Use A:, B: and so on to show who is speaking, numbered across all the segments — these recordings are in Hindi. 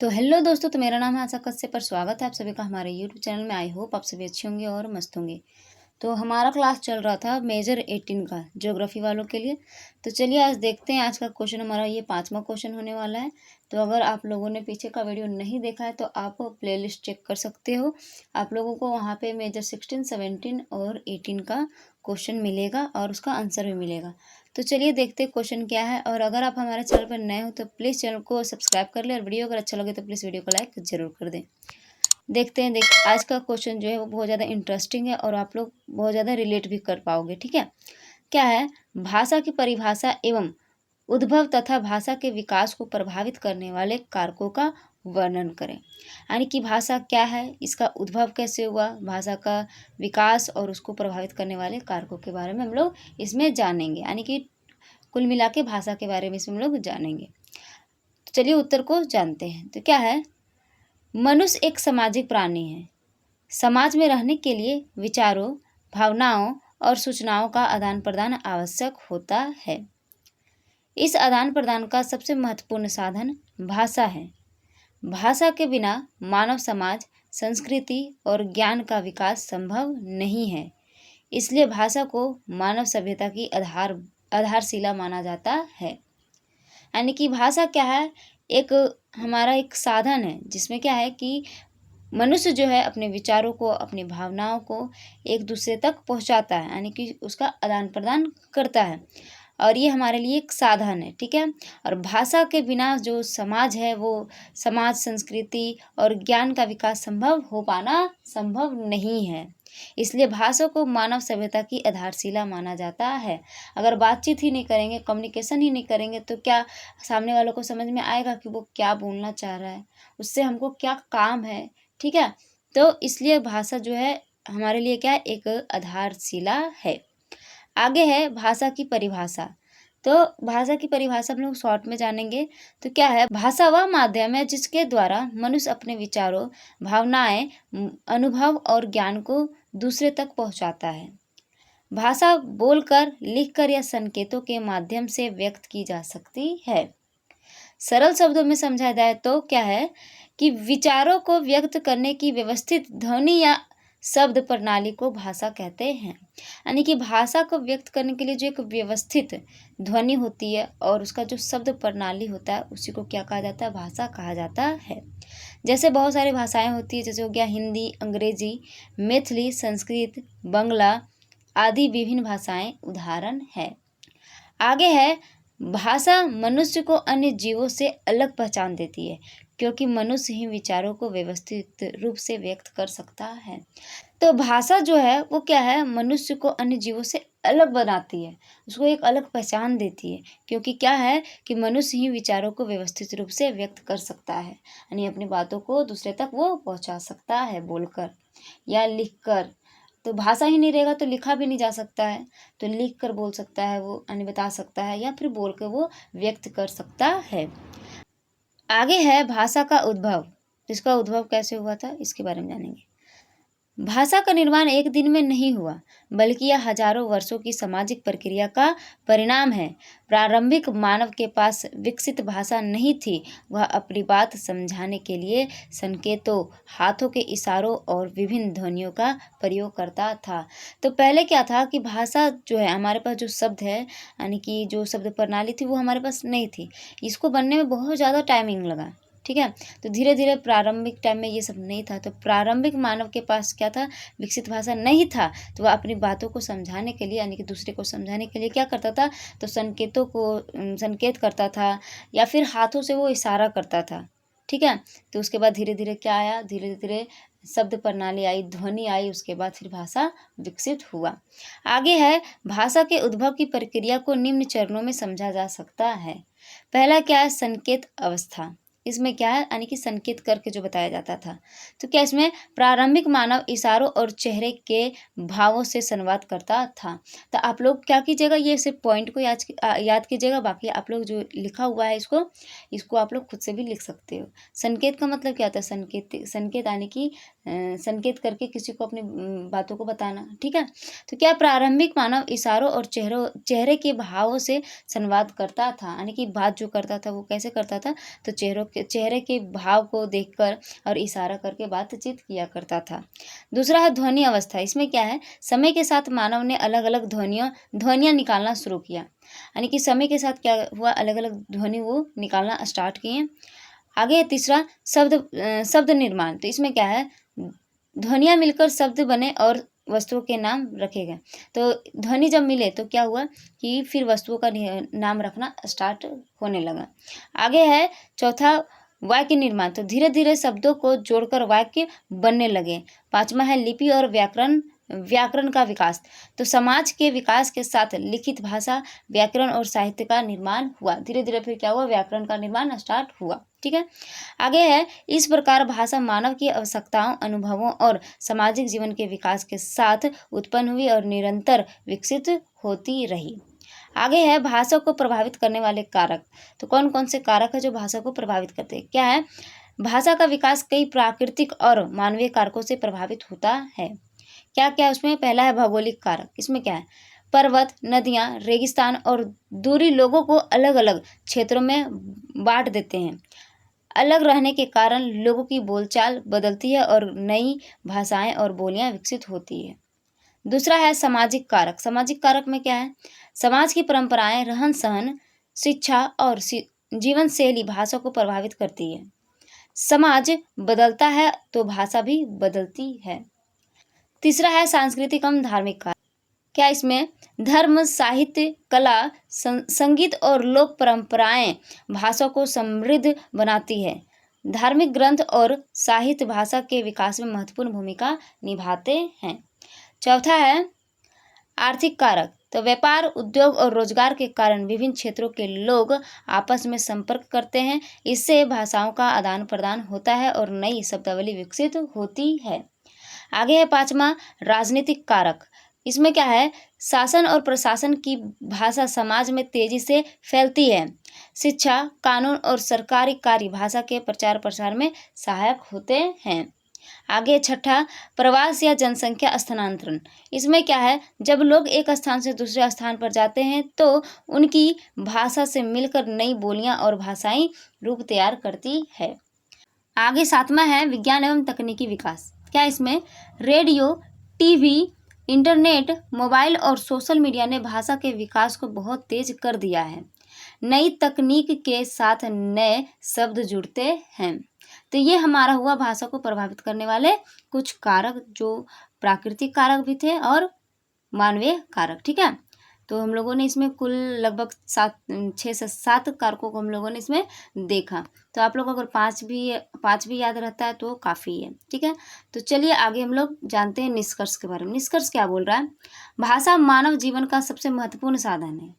A: तो हेलो दोस्तों, तो मेरा नाम है आशा कश्यप पर स्वागत है आप सभी का हमारे यूट्यूब चैनल में। आई होप आप सभी अच्छे होंगे और मस्त होंगे। तो हमारा क्लास चल रहा था मेजर 18 का ज्योग्राफी वालों के लिए। तो चलिए आज देखते हैं, आज का क्वेश्चन हमारा ये 5वां क्वेश्चन होने वाला है। तो अगर आप लोगों ने पीछे का वीडियो नहीं देखा है तो आप प्लेलिस्ट चेक कर सकते हो। आप लोगों को वहाँ पे मेजर 16, 17 और 18 का क्वेश्चन मिलेगा और उसका आंसर भी मिलेगा। तो चलिए देखते हैं क्वेश्चन क्या है। और अगर आप हमारे चैनल पर नए हो तो प्लीज़ चैनल को सब्सक्राइब कर ले, और वीडियो अगर अच्छा लगे तो प्लीज़ वीडियो को लाइक जरूर कर दें। देखते हैं। आज का क्वेश्चन जो है वो बहुत ज़्यादा इंटरेस्टिंग है और आप लोग बहुत ज़्यादा रिलेट भी कर पाओगे। ठीक है, क्या है? भाषा की परिभाषा एवं उद्भव तथा भाषा के विकास को प्रभावित करने वाले कारकों का वर्णन करें। यानी कि भाषा क्या है, इसका उद्भव कैसे हुआ, भाषा का विकास और उसको प्रभावित करने वाले कारकों के बारे में हम लोग इसमें जानेंगे। यानी कि कुल मिला के भाषा के बारे में इसमें हम लोग जानेंगे। तो चलिए उत्तर को जानते हैं। तो क्या है? मनुष्य एक सामाजिक प्राणी है। समाज में रहने के लिए विचारों, भावनाओं और सूचनाओं का आदान प्रदान आवश्यक होता है। इस आदान प्रदान का सबसे महत्वपूर्ण साधन भाषा है। भाषा के बिना मानव समाज, संस्कृति और ज्ञान का विकास संभव नहीं है। इसलिए भाषा को मानव सभ्यता की आधारशिला माना जाता है। यानी कि भाषा क्या है? एक हमारा एक साधन है जिसमें क्या है कि मनुष्य जो है अपने विचारों को, अपनी भावनाओं को एक दूसरे तक पहुंचाता है, यानी कि उसका आदान प्रदान करता है। और ये हमारे लिए एक साधन है। ठीक है, और भाषा के बिना जो समाज है वो समाज, संस्कृति और ज्ञान का विकास संभव हो पाना संभव नहीं है। इसलिए भाषा को मानव सभ्यता की आधारशिला माना जाता है। अगर बातचीत ही नहीं करेंगे, कम्युनिकेशन ही नहीं करेंगे तो क्या सामने वालों को समझ में आएगा कि वो क्या बोलना चाह रहा है, उससे हमको क्या काम है। ठीक है, तो इसलिए भाषा जो है हमारे लिए क्या है? एक आधारशिला है। आगे है भाषा की परिभाषा। तो भाषा की परिभाषा हम लोग शॉर्ट में जानेंगे। तो क्या है? भाषा वह माध्यम है जिसके द्वारा मनुष्य अपने विचारों, भावनाएं, अनुभव और ज्ञान को दूसरे तक पहुंचाता है। भाषा बोलकर, लिखकर या संकेतों के माध्यम से व्यक्त की जा सकती है। सरल शब्दों में समझा जाए तो क्या है कि विचारों को व्यक्त करने की व्यवस्थित ध्वनि या शब्द प्रणाली को भाषा कहते हैं। यानी कि भाषा को व्यक्त करने के लिए जो एक व्यवस्थित ध्वनि होती है और उसका जो शब्द प्रणाली होता है उसी को क्या कहा जाता है? भाषा कहा जाता है। जैसे बहुत सारी भाषाएं होती है, जैसे हो गया हिंदी, अंग्रेजी, मैथिली, संस्कृत, बंगला आदि विभिन्न भाषाएं उदाहरण है। आगे है भाषा मनुष्य को अन्य जीवों से अलग पहचान देती है, क्योंकि मनुष्य ही विचारों को व्यवस्थित रूप से व्यक्त कर सकता है। तो भाषा जो है वो क्या है? मनुष्य को अन्य जीवों से अलग बनाती है, उसको एक अलग पहचान देती है, क्योंकि क्या है कि मनुष्य ही विचारों को व्यवस्थित रूप से व्यक्त कर सकता है, यानी अपनी बातों को दूसरे तक वो पहुंचा सकता है बोलकर या लिखकर। तो भाषा ही नहीं रहेगा तो लिखा भी नहीं जा सकता है। तो लिख कर बोल सकता है वो, यानी बता सकता है, या फिर बोल कर वो व्यक्त कर सकता है। आगे है भाषा का उद्भव। इसका उद्भव कैसे हुआ था इसके बारे में जानेंगे। भाषा का निर्माण एक दिन में नहीं हुआ, बल्कि यह हजारों वर्षों की सामाजिक प्रक्रिया का परिणाम है। प्रारंभिक मानव के पास विकसित भाषा नहीं थी। वह अपनी बात समझाने के लिए संकेतों, हाथों के इशारों और विभिन्न ध्वनियों का प्रयोग करता था। तो पहले क्या था कि भाषा जो है हमारे पास जो शब्द है, यानी कि जो शब्द प्रणाली थी वो हमारे पास नहीं थी। इसको बनने में बहुत ज़्यादा टाइमिंग लगा। ठीक है, तो धीरे धीरे प्रारंभिक टाइम में ये सब नहीं था। तो प्रारंभिक मानव के पास क्या था? विकसित भाषा नहीं था। तो वह अपनी बातों को समझाने के लिए, यानी कि दूसरे को समझाने के लिए क्या करता था? तो संकेतों को संकेत करता था या फिर हाथों से वो इशारा करता था। ठीक है, तो उसके बाद धीरे धीरे क्या आया? धीरे धीरे शब्द प्रणाली आई, ध्वनि आई, उसके बाद फिर भाषा विकसित हुआ। आगे है भाषा के उद्भव की प्रक्रिया को निम्न चरणों में समझा जा सकता है। पहला क्या है? संकेत अवस्था। इसमें क्या है? यानी कि संकेत करके जो बताया जाता था। तो क्या इसमें प्रारंभिक मानव इशारों और चेहरे के भावों से संवाद करता था। तो आप लोग क्या कीजिएगा, ये सिर्फ पॉइंट को याद कीजिएगा, बाकी आप लोग जो लिखा हुआ है इसको आप लोग खुद से भी लिख सकते हो। संकेत का मतलब क्या होता है? संकेत यानी कि संकेत करके किसी को अपनी बातों को बताना। ठीक है, तो क्या प्रारंभिक मानव इशारों और चेहरे के भावों से संवाद करता था, यानी कि बात जो करता था वो कैसे करता था? तो चेहरों चेहरे के भाव को देखकर और इशारा करके बातचीत किया करता था। दूसरा है ध्वनि अवस्था। इसमें क्या है, समय के साथ मानव ने अलग अलग ध्वनियाँ निकालना शुरू किया, यानी कि समय के साथ क्या हुआ, अलग अलग ध्वनि वो निकालना स्टार्ट किए। आगे तीसरा शब्द निर्माण। तो इसमें क्या है, ध्वनियाँ मिलकर शब्द बने और वस्तुओं के नाम रखे गए। तो ध्वनि जब मिले तो क्या हुआ कि फिर वस्तुओं का नाम रखना स्टार्ट होने लगा। आगे है चौथा वाक्य निर्माण। तो धीरे धीरे शब्दों को जोड़कर वाक्य बनने लगे। पांचवा है लिपि और व्याकरण का विकास। तो समाज के विकास के साथ लिखित भाषा, व्याकरण और साहित्य का निर्माण हुआ। धीरे धीरे फिर क्या हुआ, व्याकरण का निर्माण स्टार्ट हुआ। ठीक है, आगे है इस प्रकार भाषा मानव की आवश्यकताओं, अनुभवों और सामाजिक जीवन के विकास के साथ उत्पन्न हुई और निरंतर विकसित होती रही। आगे है भाषा को प्रभावित करने वाले कारक। तो कौन कौन से कारक है जो भाषा को प्रभावित करते हैं? क्या है, भाषा का विकास कई प्राकृतिक और मानवीय कारकों से प्रभावित होता है। क्या क्या उसमें? पहला है भौगोलिक कारक। इसमें क्या है, पर्वत, नदियाँ, रेगिस्तान और दूरी लोगों को अलग अलग क्षेत्रों में बांट देते हैं। अलग रहने के कारण लोगों की बोलचाल बदलती है और नई भाषाएं और बोलियां विकसित होती है। दूसरा है सामाजिक कारक। सामाजिक कारक में क्या है, समाज की परंपराएं, रहन सहन, शिक्षा और जीवन शैली भाषा को प्रभावित करती है। समाज बदलता है तो भाषा भी बदलती है। तीसरा है सांस्कृतिक एवं धार्मिक कारक। क्या इसमें धर्म, साहित्य, कला, संगीत और लोक परंपराएं भाषा को समृद्ध बनाती है। धार्मिक ग्रंथ और साहित्य भाषा के विकास में महत्वपूर्ण भूमिका निभाते हैं। चौथा है आर्थिक कारक। तो व्यापार, उद्योग और रोजगार के कारण विभिन्न क्षेत्रों के लोग आपस में संपर्क करते हैं। इससे भाषाओं का आदान प्रदान होता है और नई शब्दावली विकसित होती है। आगे है पांचवा राजनीतिक कारक। इसमें क्या है, शासन और प्रशासन की भाषा समाज में तेजी से फैलती है। शिक्षा, कानून और सरकारी कार्य भाषा के प्रचार प्रसार में सहायक होते हैं। आगे छठा प्रवास या जनसंख्या स्थानांतरण। इसमें क्या है, जब लोग एक स्थान से दूसरे स्थान पर जाते हैं तो उनकी भाषा से मिलकर नई बोलियां और भाषाई रूप तैयार करती है। आगे सातवां है विज्ञान एवं तकनीकी विकास। क्या इसमें रेडियो, टीवी, इंटरनेट, मोबाइल और सोशल मीडिया ने भाषा के विकास को बहुत तेज कर दिया है। नई तकनीक के साथ नए शब्द जुड़ते हैं। तो ये हमारा हुआ भाषा को प्रभावित करने वाले कुछ कारक, जो प्राकृतिक कारक भी थे और मानवीय कारक। ठीक है, तो हम लोगों ने इसमें कुल लगभग 6 से 7 कारकों को हम लोगों ने इसमें देखा। तो आप लोग अगर पाँच भी याद रहता है तो काफ़ी है। ठीक है, तो चलिए आगे हम लोग जानते हैं निष्कर्ष के बारे में। निष्कर्ष क्या बोल रहा है, भाषा मानव जीवन का सबसे महत्वपूर्ण साधन है।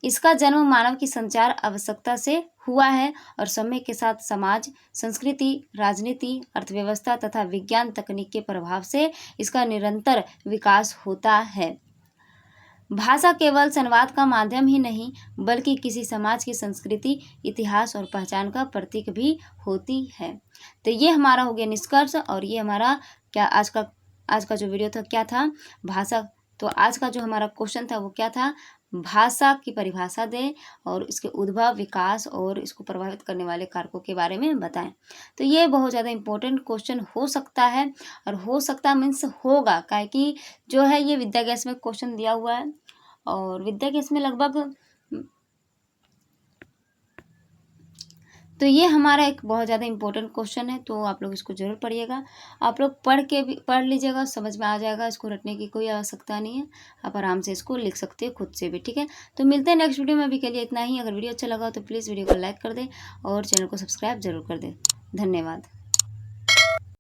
A: इसका जन्म मानव की संचार आवश्यकता से हुआ है और समय के साथ समाज, संस्कृति, राजनीति, अर्थव्यवस्था तथा विज्ञान तकनीक के प्रभाव से इसका निरंतर विकास होता है। भाषा केवल संवाद का माध्यम ही नहीं बल्कि किसी समाज की संस्कृति, इतिहास और पहचान का प्रतीक भी होती है। तो ये हमारा हो गया निष्कर्ष। और ये हमारा क्या आज का जो वीडियो था क्या था, भाषा। तो आज का जो हमारा क्वेश्चन था वो क्या था, भाषा की परिभाषा दें और इसके उद्भव, विकास और इसको प्रभावित करने वाले कारकों के बारे में बताएं। तो ये बहुत ज़्यादा इम्पोर्टेंट क्वेश्चन हो सकता है, और हो सकता मीन्स होगा, काहे कि जो है ये विद्या गैस में क्वेश्चन दिया हुआ है और विद्या गैस में लगभग, तो ये हमारा एक बहुत ज़्यादा इम्पोर्टेंट क्वेश्चन है। तो आप लोग इसको जरूर पढ़िएगा। आप लोग पढ़ लीजिएगा, समझ में आ जाएगा। इसको रटने की कोई आवश्यकता नहीं है, आप आराम से इसको लिख सकते हो खुद से भी। ठीक है, तो मिलते हैं नेक्स्ट वीडियो में। अभी के लिए इतना ही। अगर वीडियो अच्छा लगा तो प्लीज़ वीडियो को लाइक कर दें और चैनल को सब्सक्राइब जरूर कर दें। धन्यवाद।